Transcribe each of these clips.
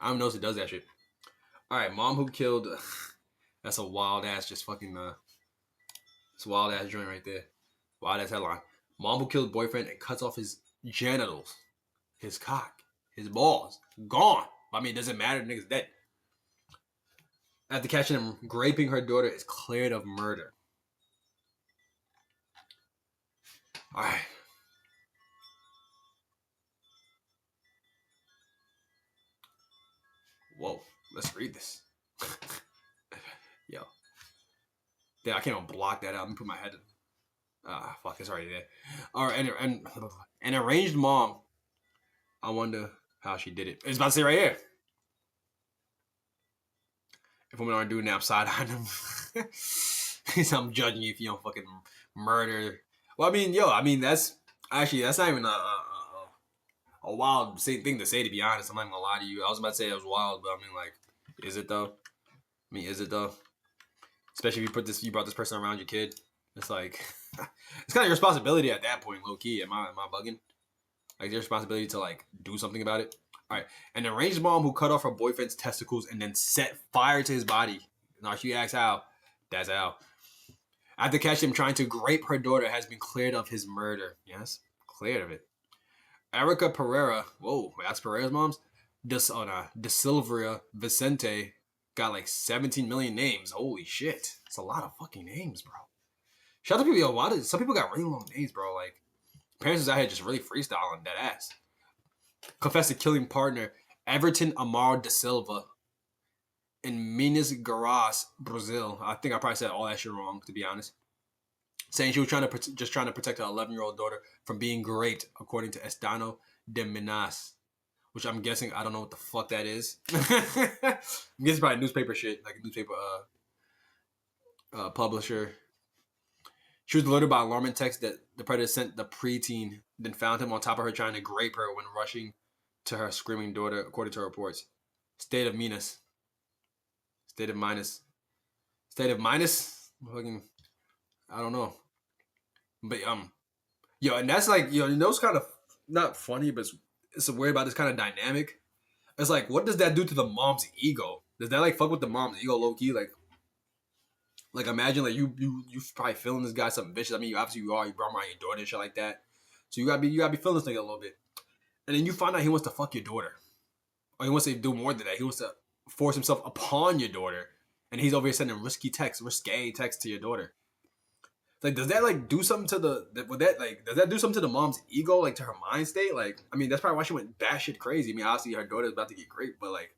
I don't know if it does that shit. All right, mom who killed. That's a wild ass, just fucking. It's a wild ass joint right there. Wild ass headline. Mom who killed boyfriend and cuts off his genitals, his cock, his balls, gone. I mean, it doesn't matter. The nigga's dead. After catching him raping her daughter, is cleared of murder. All right. Whoa. Let's read this. Yo. Damn, I can't even block that out. Let me put my head in. Fuck, it's already there. All right, and an arranged mom. I wonder how she did it. It's about to say right here. If women aren't doing that, I'm side eyeing them. I'm judging you if you don't fucking murder. Well, I mean, that's not even a wild thing to say. To be honest, I'm not gonna lie to you. I was about to say it was wild, but I mean, like, is it though? Especially if you brought this person around your kid. It's like it's kind of your responsibility at that point, low key. Am I bugging? Like, your responsibility to like do something about it. All right, an arranged mom who cut off her boyfriend's testicles and then set fire to his body. Now she asks how. That's how. After catching him trying to grape her daughter, has been cleared of his murder. Yes, cleared of it. Erica Pereira. Whoa, that's Pereira's mom's. De Silvia Vicente got like 17 million names. Holy shit, it's a lot of fucking names, bro. Shout out to people. Yo, some people got really long names, bro. Like, parents is out here just really freestyling that ass. Confessed to killing partner Everton Amaro da Silva in Minas Gerais, Brazil. I think I probably said all that shit wrong, to be honest. Saying she was trying to protect her 11-year-old daughter from being raped, according to Estado de Minas, which I'm guessing, I don't know what the fuck that is. I'm guessing probably newspaper shit, like a newspaper publisher. She was alerted by alarming text that the predator sent the preteen, then found him on top of her trying to grape her when rushing to her screaming daughter, according to reports. State of Minas. Fucking, I don't know. But yo, and that's like, yo, it's kind of not funny, but it's weird about this kind of dynamic. It's like, what does that do to the mom's ego? Does that like fuck with the mom's ego low key? Like imagine like you probably feeling this guy something vicious. I mean, you brought around your daughter and shit like that. So you gotta be feeling this nigga a little bit. And then you find out he wants to fuck your daughter. Or he wants to do more than that. He wants to force himself upon your daughter. And he's over here sending risque text to your daughter. Like, does that like do something to does that do something to the mom's ego, like to her mind state? Like, I mean, that's probably why she went batshit crazy. I mean, obviously her daughter's about to get raped, but like,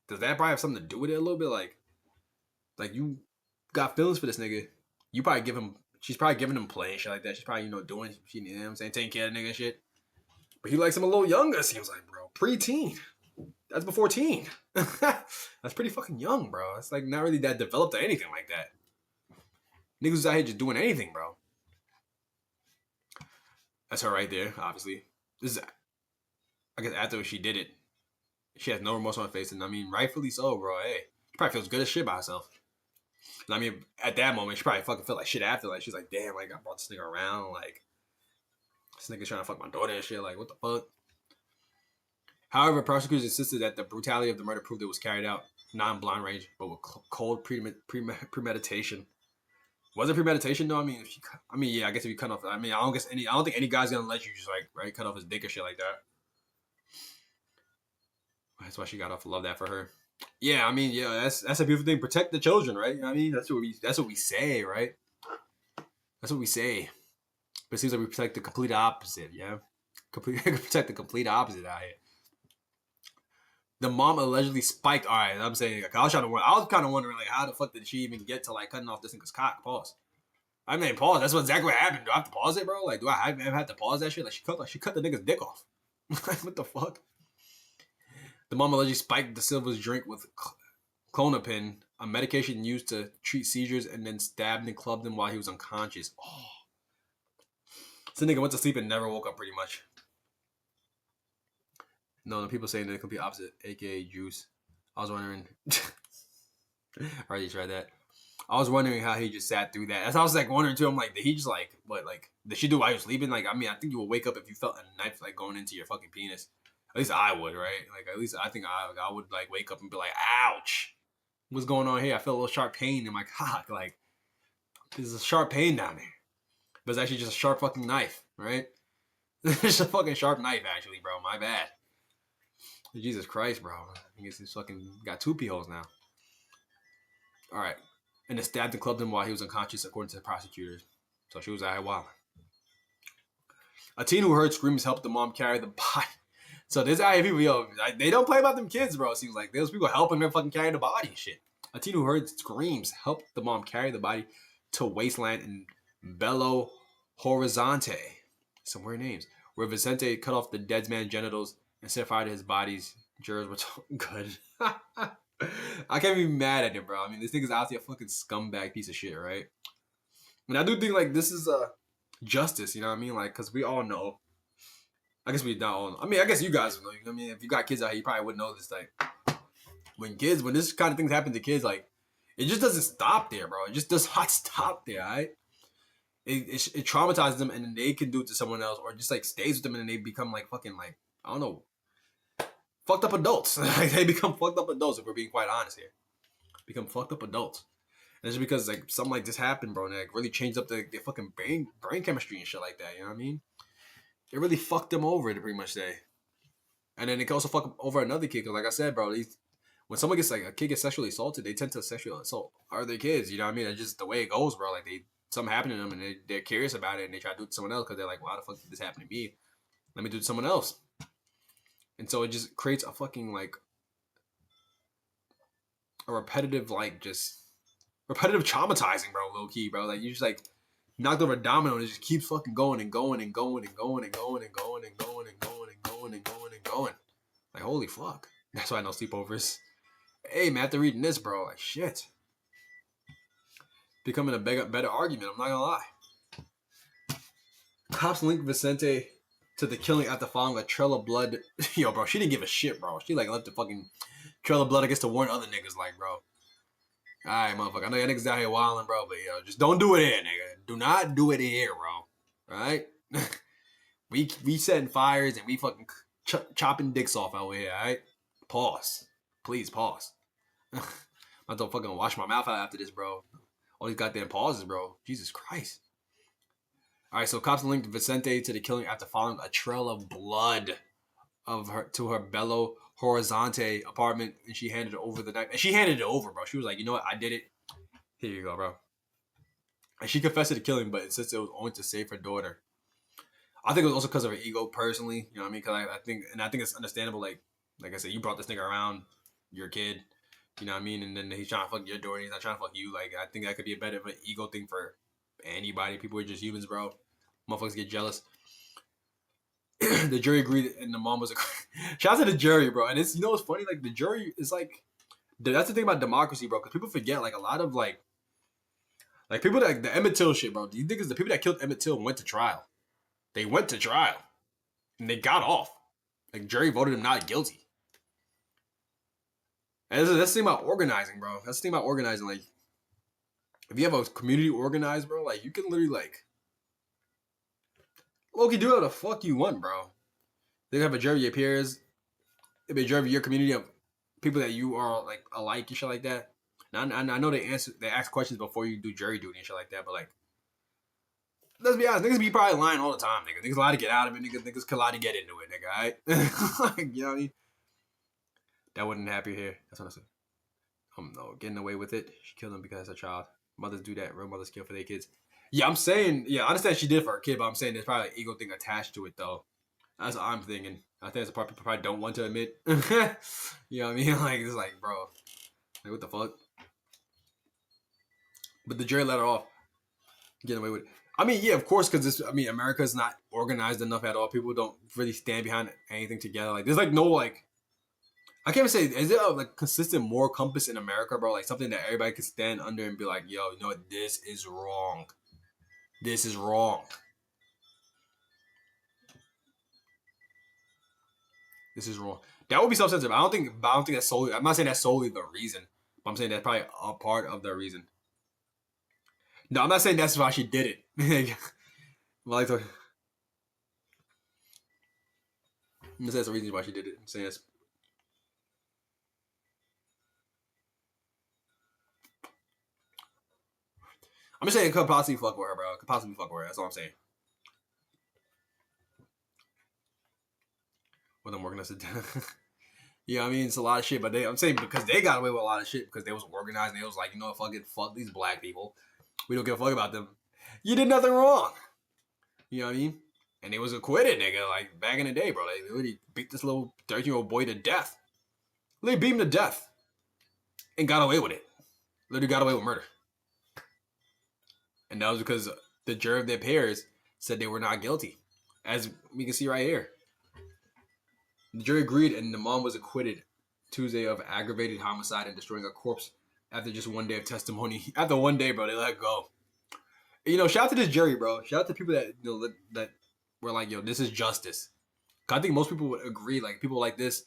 does that probably have something to do with it a little bit? Like you got feelings for this nigga. She's probably giving him play and shit like that. She's probably, doing, you know what I'm saying, taking care of the nigga and shit. But he likes him a little younger, seems like, bro. Pre-teen. That's before teen. That's pretty fucking young, bro. It's like not really that developed or anything like that. Niggas out here just doing anything, bro. That's her right there, obviously. This is, I guess, after she did it, she has no remorse on her face, and I mean, rightfully so, bro. Hey, she probably feels good as shit by herself. And I mean, at that moment, she probably fucking felt like shit after. Like, she's like, damn, like, I brought this nigga around. Like, this nigga's trying to fuck my daughter and shit. Like, what the fuck? However, prosecutors insisted that the brutality of the murder proved it was carried out non-blind range, but with cold premeditation. Was it premeditation though? I mean, yeah, I guess if you cut off, I mean, I don't think any guy's gonna let you just like cut off his dick or shit like that. That's why she got off. Love that for her. Yeah, I mean, yeah, that's a beautiful thing. Protect the children, right? I mean, that's what we say, right? That's what we say. But it seems like we protect the complete opposite, yeah. Protect the complete opposite out here. The mom allegedly spiked. All right, I'm saying, I was kind of wondering, like, how the fuck did she even get to like cutting off this nigga's cock? Pause. I mean, pause. That's exactly what happened. Do I have to pause it, bro? Like, do I ever have to pause that shit? Like, she cut the nigga's dick off. What the fuck? The mom allegedly spiked Da Silva's drink with Klonopin, a medication used to treat seizures, and then stabbed and clubbed him while he was unconscious. Oh. So nigga went to sleep and never woke up, pretty much. No, the people saying the complete opposite, aka juice. I was wondering. I already tried that. I was wondering how he just sat through that. That's I was like wondering too. I'm like, did he just did she do while he was sleeping? Like, I mean, I think you would wake up if you felt a knife like going into your fucking penis. At least I would, right? Like at least I think I would like wake up and be like, ouch, what's going on here? I feel a little sharp pain in my cock. Like there's a sharp pain down there, but it's actually just a sharp fucking knife, right? It's a fucking sharp knife, actually, bro. My bad. Jesus Christ, bro. I guess he's fucking got two pee holes now. All right. And then stabbed and clubbed him while he was unconscious, according to the prosecutors. So she was out here wilding. A teen who heard screams helped the mom carry the body. So there's out here people, yo, they don't play about them kids, bro. It seems like there's people helping them fucking carry the body and shit. A teen who heard screams helped the mom carry the body to wasteland in Belo Horizonte. Some weird names. Where Vicente cut off the dead man's genitals and set fire to his bodies. Jurors were good. I can't be mad at him, bro. I mean, this nigga's out there a fucking scumbag piece of shit, right? And I do think, like, this is justice, you know what I mean? Like, because we all know. I guess we don't all know. I mean, I guess you guys know. I mean, if you got kids out here, you probably wouldn't know this. Like, when this kind of things happen to kids, like, it just doesn't stop there, bro. It just does not stop there, right? It traumatizes them, and then they can do it to someone else, or just, like, stays with them, and then they become, like, fucking, like, I don't know, fucked up adults. Like, they become fucked up adults, if we're being quite honest here. Become fucked up adults. And it's just because, like, something like this happened, bro, and it like, really changed up their fucking brain chemistry and shit like that, you know what I mean? It really fucked them over, to pretty much say. And then it can also fuck over another kid, because, like I said, bro, when someone gets, like, a kid gets sexually assaulted, they tend to sexually assault other kids, you know what I mean? It's just the way it goes, bro. Like, something happened to them, and they're curious about it, and they try to do it to someone else, because they're like, why the fuck did this happen to me? Let me do it to someone else. And so it just creates a fucking, like, a repetitive, like, just repetitive traumatizing, bro, low key, bro. Like, you just, like, knocked over a domino, and it just keeps fucking going and going and going and going and going and going and going and going and going and going and going. Like, holy fuck. That's why I know sleepovers. Hey, man, after reading this, bro, like, shit. Becoming a better argument, I'm not gonna lie. Cops linked Vicente to the killing after finding a trail of blood. Yo, bro, she didn't give a shit, bro. She, like, left the fucking trail of blood, I guess, to warn other niggas, like, bro. Alright, motherfucker. I know y'all niggas out here wilding, bro, but, yo, just don't do it here, nigga. Do not do it here, bro. Alright? we setting fires and we fucking chopping dicks off out here, alright? Pause. Please, pause. I'm about to fucking wash my mouth out after this, bro. All these goddamn pauses, bro. Jesus Christ. Alright, so cops linked Vicente to the killing after following a trail of blood to her Belo Horizonte apartment, and she handed it over the night. And she handed it over, bro. She was like, you know what? I did it. Here you go, bro. And she confessed to the killing, but insisted it was only to save her daughter. I think it was also because of her ego, personally. You know what I mean? Because I think it's understandable. Like I said, you brought this nigga around, your kid. You know what I mean? And then he's trying to fuck your daughter. He's not trying to fuck you. Like, I think that could be a bit of an ego thing for anybody. People are just humans, bro. Motherfuckers get jealous. The jury agreed, and the mom was shout out to the jury, bro. And it's, you know what's funny? Like, the jury is like, that's the thing about democracy, bro. Because people forget, like, a lot of like people that, the Emmett Till shit, bro. Do you think it's the people that killed Emmett Till went to trial? They went to trial, and they got off. Like, jury voted him not guilty. And that's the thing about organizing, bro. That's the thing about organizing. Like, if you have a community organized, bro, like, you can literally, like, Loki, do whatever the fuck you want, bro. They have a jury of your peers. It'd be a jury of your community of people that you are, like, alike and shit like that. And I know they ask questions before you do jury duty and shit like that, but, like, let's be honest, niggas be probably lying all the time, nigga. Niggas lie to get out of it, niggas can lie to get into it, nigga, alright? Like, you know what I mean? That wouldn't happen here. That's what I said. No, getting away with it. She killed him because of a child. Mothers do that. Real mothers kill for their kids. Yeah, I'm saying, yeah, I understand she did for her kid, but I'm saying there's probably an ego thing attached to it, though. That's what I'm thinking. I think that's the part people probably don't want to admit. You know what I mean? Like, it's like, bro, like, what the fuck? But the jury let her off. Getting away with it. I mean, yeah, of course, because America's not organized enough at all. People don't really stand behind anything together. Like, there's, like, no, like, I can't even say, is there a, like, consistent moral compass in America, bro? Like, something that everybody can stand under and be like, yo, you know what? This is wrong. This is wrong. This is wrong. That would be self-censored. I don't think that's solely. I'm not saying that's solely the reason, but I'm saying that's probably a part of the reason. No, I'm not saying that's why she did it. That's the reason why she did it. I'm saying it's, I'm just saying it could possibly fuck with her, bro. It could possibly fuck with her. That's all I'm saying. With them working us a yeah, I mean it's a lot of shit, but I'm saying because they got away with a lot of shit because they was organized and they was like, you know what, fuck these black people. We don't give a fuck about them. You did nothing wrong. You know what I mean? And they was acquitted, nigga. Like back in the day, bro. They literally beat this little 13-year-old boy to death. They beat him to death and got away with it. Literally got away with murder. And that was because the jury of their peers said they were not guilty, as we can see right here. The jury agreed, and the mom was acquitted Tuesday of aggravated homicide and destroying a corpse after just one day of testimony. After one day, bro, they let go. You know, shout out to this jury, bro. Shout out to people that you know that were like, yo, this is justice. I think most people would agree, like people like this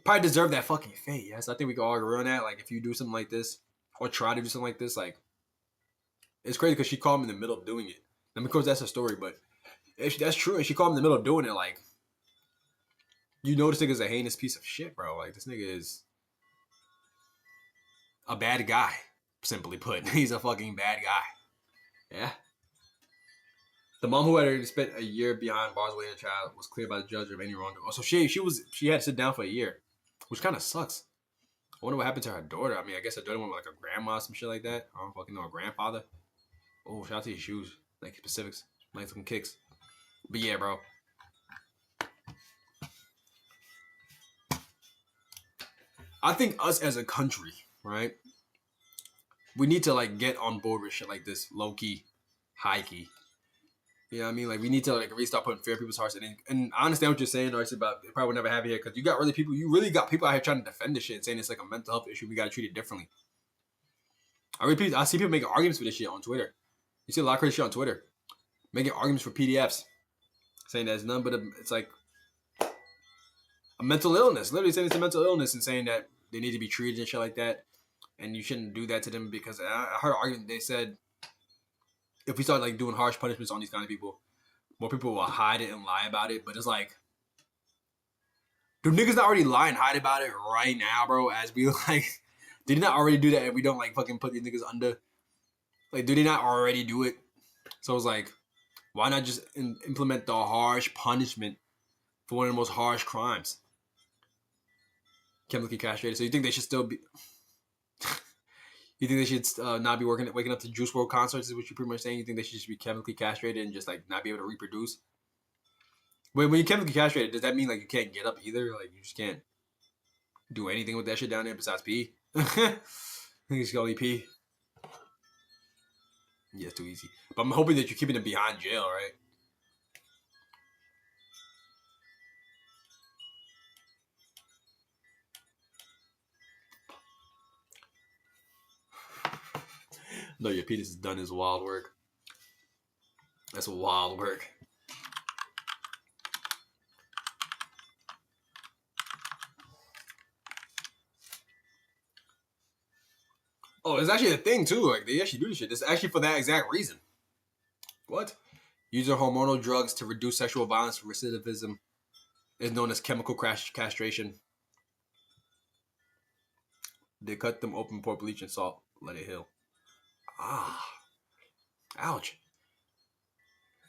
probably deserve that fucking fate. Yes, I think we can all agree on that. Like, if you do something like this or try to do something like this, like, it's crazy because she called me in the middle of doing it. And of course, that's a story, but if that's true, and she called me in the middle of doing it, like, you know, this nigga's a heinous piece of shit, bro. Like, this nigga is a bad guy, simply put. He's a fucking bad guy. Yeah. The mom who had already spent a year behind bars waiting a child was cleared by the judge of any wrongdoing. Oh, so she had to sit down for a year, which kind of sucks. I wonder what happened to her daughter. I mean, I guess her daughter went with like a grandma or some shit like that. I don't fucking know, a grandfather. Oh, shout out to your shoes. Nike Pacifics. Nice looking kicks. But yeah, bro. I think us as a country, right? We need to like get on board with shit like this, low key, high key. You know what I mean? Like, we need to like really start putting fear in people's hearts. And I understand what you're saying, Darcy, about it probably would never have it here because you really got people out here trying to defend this shit and saying it's like a mental health issue. We got to treat it differently. I see people making arguments for this shit on Twitter. You see a lot of crazy shit on Twitter, making arguments for PDFs, saying that it's none but it's like a mental illness. Literally saying it's a mental illness and saying that they need to be treated and shit like that, and you shouldn't do that to them because I heard an argument. They said if we start like doing harsh punishments on these kind of people, more people will hide it and lie about it. But it's like, do niggas not already lie and hide about it right now, bro? As we like, did they not already do that? If we don't like fucking put these niggas under, like, do they not already do it? So it's like, why not just implement the harsh punishment for one of the most harsh crimes? Chemically castrated. So you think they should still be? You think they should not be waking up to Juice WRLD concerts? Is what you're pretty much saying? You think they should just be chemically castrated and just like not be able to reproduce? Wait, when you're chemically castrated, does that mean like you can't get up either? Like you just can't do anything with that shit down there besides pee? I think you should only pee. Yeah, it's too easy. But I'm hoping that you're keeping them behind jail, right? No, your penis is done is wild work. That's wild work. Oh, it's actually a thing too. Like they actually do this shit. It's actually for that exact reason. What? Using hormonal drugs to reduce sexual violence recidivism is known as chemical castration. They cut them open, pour bleach and salt, let it heal. Ah, ouch.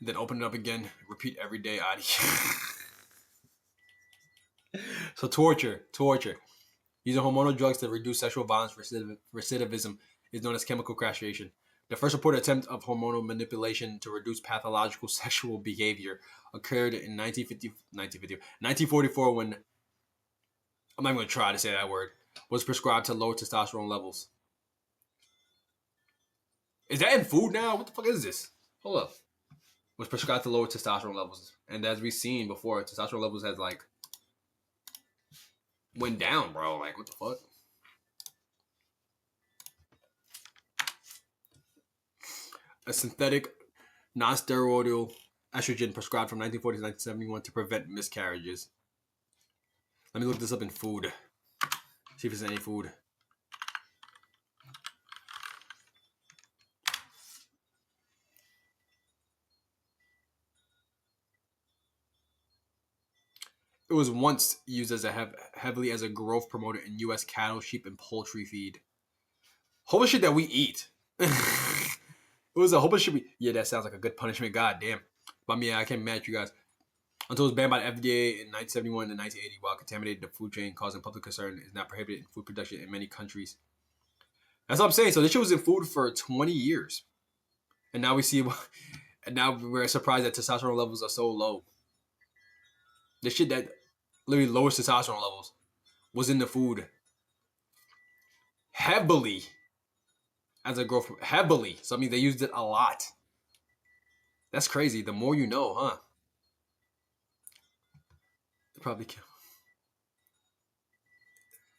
Then open it up again. Repeat every day, Adi. So torture. Using hormonal drugs to reduce sexual violence recidivism is known as chemical castration. The first reported attempt of hormonal manipulation to reduce pathological sexual behavior occurred in 1944 when, I'm not even going to try to say that word, was prescribed to lower testosterone levels. Is that in food now? What the fuck is this? Hold up. Was prescribed to lower testosterone levels. And as we've seen before, testosterone levels has like went down, bro. Like, what the fuck? A synthetic, non-steroidal estrogen prescribed from 1940 to 1971 to prevent miscarriages. Let me look this up in food. See if there's any food. It was once used as heavily as a growth promoter in U.S. cattle, sheep, and poultry feed. Whole shit that we eat. It was a whole bunch of shit. Yeah, that sounds like a good punishment. God damn. But I mean, I can't match you guys. Until it was banned by the FDA in 1971 and 1980, while contaminated the food chain, causing public concern, is not prohibited in food production in many countries. That's what I'm saying. So this shit was in food for 20 years, and now we see, and now we're surprised that testosterone levels are so low. The shit that literally lowers testosterone levels was in the food heavily as a growth heavily. So I mean, they used it a lot. That's crazy. The more you know, huh? Probably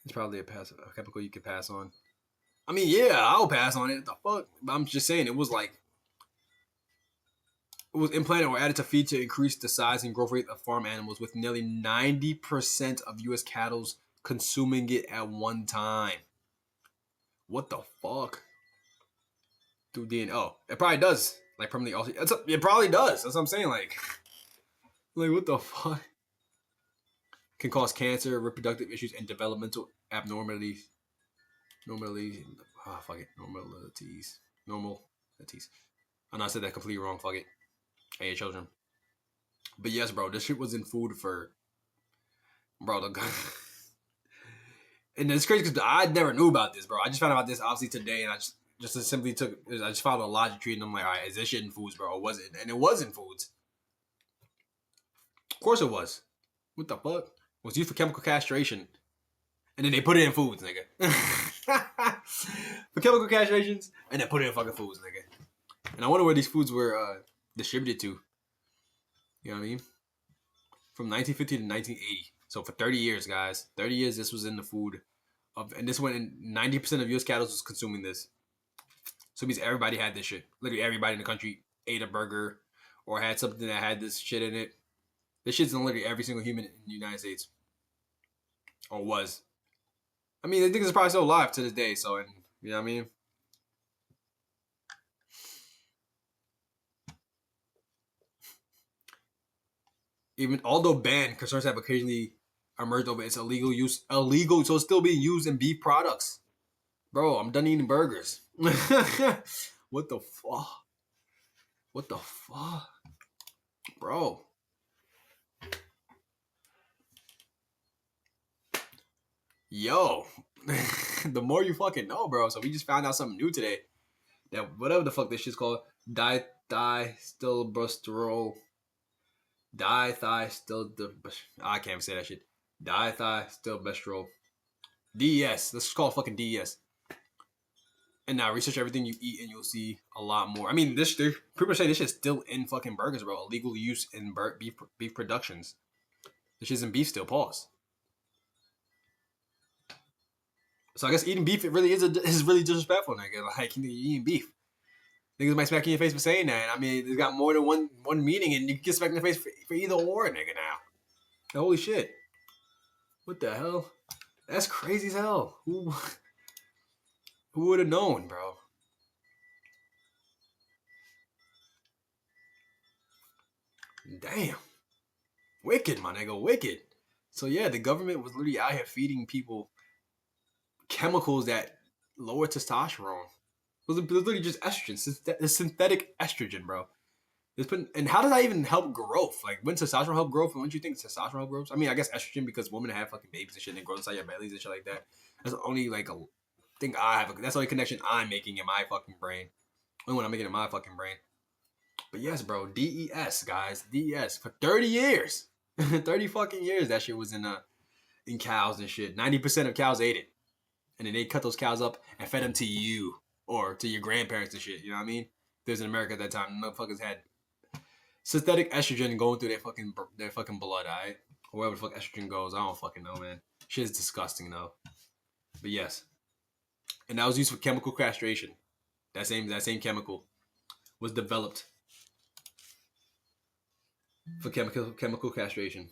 it's probably a chemical you could pass on. I mean, yeah, I'll pass on it. The fuck? But I'm just saying, it was implanted or added to feed to increase the size and growth rate of farm animals, with nearly 90% of U.S. cattle consuming it at one time. What the fuck? Through DNA. Oh, it probably does. Like permanently also. It probably does. That's what I'm saying. Like what the fuck? Can cause cancer, reproductive issues, and developmental abnormalities. Fuck it. Normalities. I know I said that completely wrong. Fuck it. Hey, children. But yes, bro, this shit was in food for, bro. And it's crazy because I never knew about this, bro. I just found out about this obviously today, and I just simply I just followed a logic tree, and I'm like, all right, is this shit in foods, bro? Or was it? And it was in foods. Of course it was. What the fuck? It was used for chemical castration, and then they put it in foods, nigga. For chemical castrations, and then put it in fucking foods, nigga. And I wonder where these foods were distributed to. You know what I mean? From 1950 to 1980. So for 30 years, guys. 30 years, this was in the food. And this went in 90% of U.S. cattle was consuming this. So it means everybody had this shit. Literally everybody in the country ate a burger or had something that had this shit in it. This shit's in literally every single human in the United States. Or was. I mean, I think it's probably still alive to this day. So, you know what I mean? Even although banned, concerns have occasionally emerged over its illegal use. Illegal, so it's still being used in beef products. Bro, I'm done eating burgers. What the fuck? What the fuck? Bro. Yo. The more you fucking know, bro. So we just found out something new today. That whatever the fuck this shit's called. Dithiostylbusterol. I can't even say that shit. Dithiostylbusterol. DES. Let's just call it fucking DES. And now research everything you eat and you'll see a lot more. I mean, they're pretty much saying this shit's still in fucking burgers, bro. Illegal use in beef productions. This shit's in beef still. Pause. So I guess eating beef is really disrespectful, nigga. Like you eating beef. Niggas might smack you in your face for saying that. I mean, it's got more than one meaning, and you can get smacked in the face for either or, nigga. Now, holy shit, what the hell? That's crazy as hell. Who would have known, bro? Damn, wicked, my nigga, wicked. So yeah, the government was literally out here feeding people chemicals that lower testosterone. It was literally just estrogen, synthetic estrogen, bro. And how does that even help growth? Like, when testosterone help growth, and when do you think testosterone help growth? I mean, I guess estrogen because women have fucking babies and shit, and they grow inside your bellies and shit like that. That's the only like a thing I have. That's the only connection I'm making in my fucking brain. Only one I'm making in my fucking brain. But yes, bro, DES, guys, DES for 30 years, 30 fucking years. That shit was in cows and shit. 90% of cows ate it, and then they cut those cows up and fed them to you or to your grandparents and shit. You know what I mean? There's in America at that time, motherfuckers had synthetic estrogen going through their fucking blood, alright? Wherever the fuck estrogen goes, I don't fucking know, man. Shit is disgusting though. But yes. And that was used for chemical castration. That same chemical was developed for chemical castration.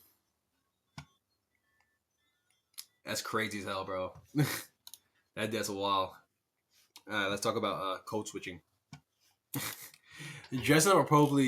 That's crazy as hell, bro. That's a while. Alright, let's talk about code switching. Dressing up appropriately